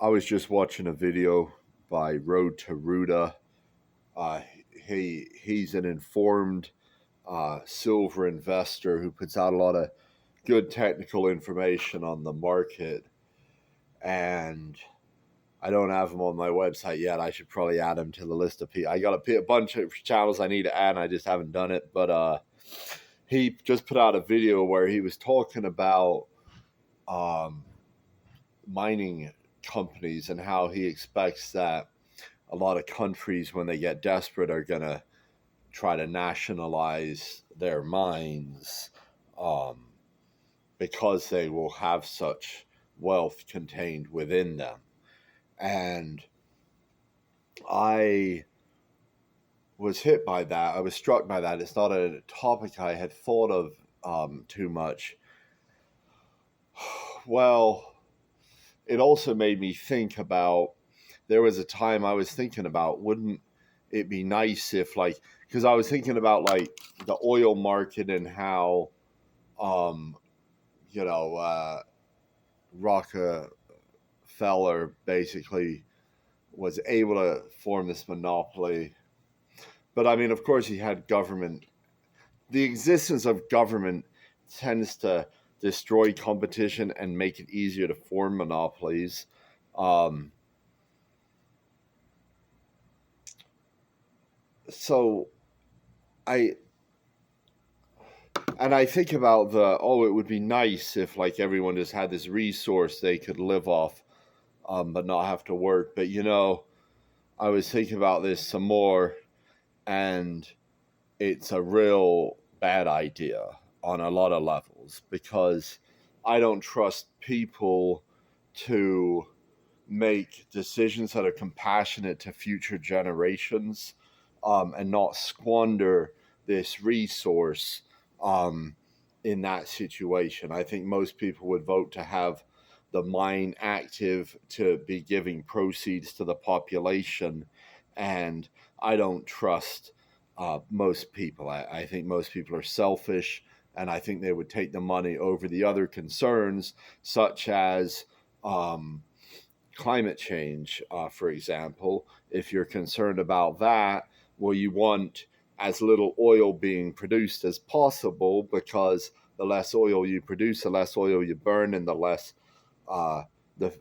I was just watching a video by Road to Ruda. Uh, he's an informed silver investor who puts out a lot of good technical information on the market. And I don't have him on my website yet. I should probably add him to the list of people. I got a bunch of channels I need to add, and I just haven't done it. But he just put out a video where he was talking about um, mining companies and how he expects that a lot of countries, when they get desperate, are going to try to nationalize their mines um, because they will have such wealth contained within them. And I was hit by that. I was struck by that. It's not a topic I had thought of too much. Well, it also made me think about, there was a time I was thinking about, wouldn't it be nice if, like, because I was thinking about like the oil market and how, um, you know, Rockefeller basically was able to form this monopoly. But I mean, of course, he had government. The existence of government tends to destroy competition and make it easier to form monopolies. Um, so I I think about it would be nice if like everyone just had this resource they could live off, but not have to work. But I was thinking about this some more, and it's a real bad idea on a lot of levels because I don't trust people to make decisions that are compassionate to future generations, and not squander this resource um, in that situation. I think most people would vote to have the mine active to be giving proceeds to the population. And I don't trust most people. I think most people are selfish, and I think they would take the money over the other concerns, such as climate change, for example. If you're concerned about that, well, you want as little oil being produced as possible, because the less oil you produce, the less oil you burn, and the less the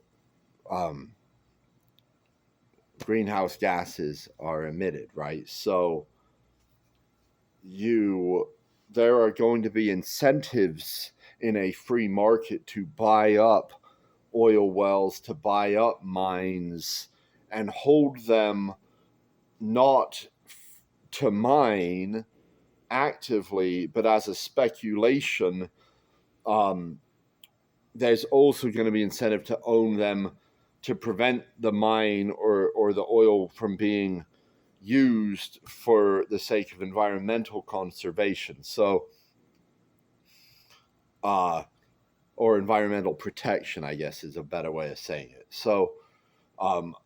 um, greenhouse gases are emitted, right? So you there are going to be incentives in a free market to buy up oil wells, to buy up mines, and hold them not to mine actively, but as a speculation. Um, there's also going to be incentive to own them to prevent the mine or the oil from being used for the sake of environmental conservation. So, or environmental protection, I guess is a better way of saying it. So, um,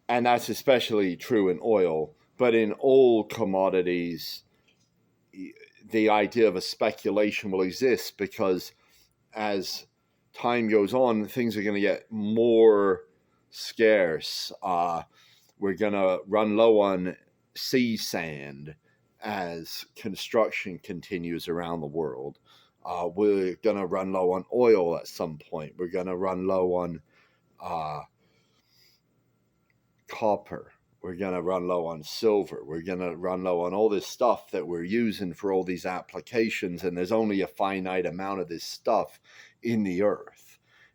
and that's especially true in oil, but in all commodities, the idea of a speculation will exist because as time goes on, things are going to get more scarce. We're going to run low on sea sand as construction continues around the world. We're going to run low on oil at some point. We're going to run low on uh, copper. We're going to run low on silver. We're going to run low on all this stuff that we're using for all these applications. And there's only a finite amount of this stuff in the earth.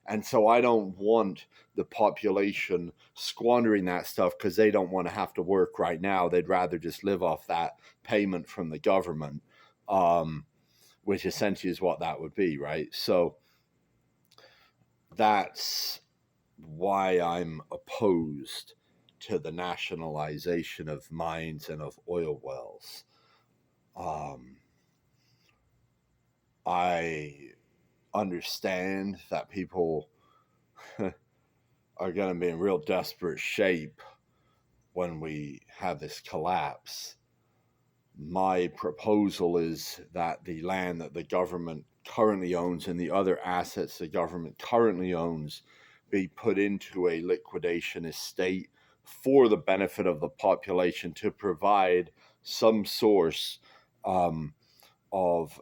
And so I don't want the population squandering that stuff because they don't want to have to work right now. They'd rather just live off that payment from the government, which essentially is what that would be, right? So that's why I'm opposed to the nationalization of mines and of oil wells. I understand that people are going to be in real desperate shape when we have this collapse. My proposal is that the land that the government currently owns and the other assets the government currently owns be put into a liquidation estate for the benefit of the population to provide some source of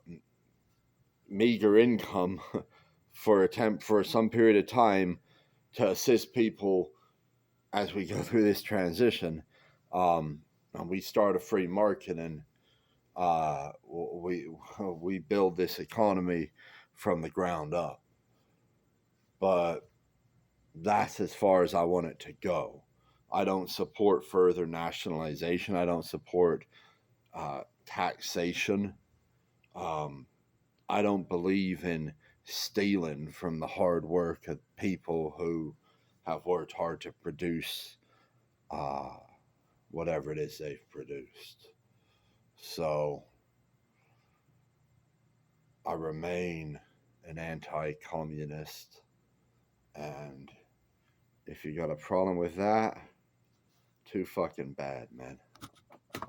meager income for some period of time to assist people as we go through this transition. And we start a free market, and we build this economy from the ground up. But that's as far as I want it to go. I don't support further nationalization. I don't support taxation. Um, I don't believe in stealing from the hard work of people who have worked hard to produce uh, whatever it is they've produced. So I remain an anti communist. And if you got a problem with that, too fucking bad, man.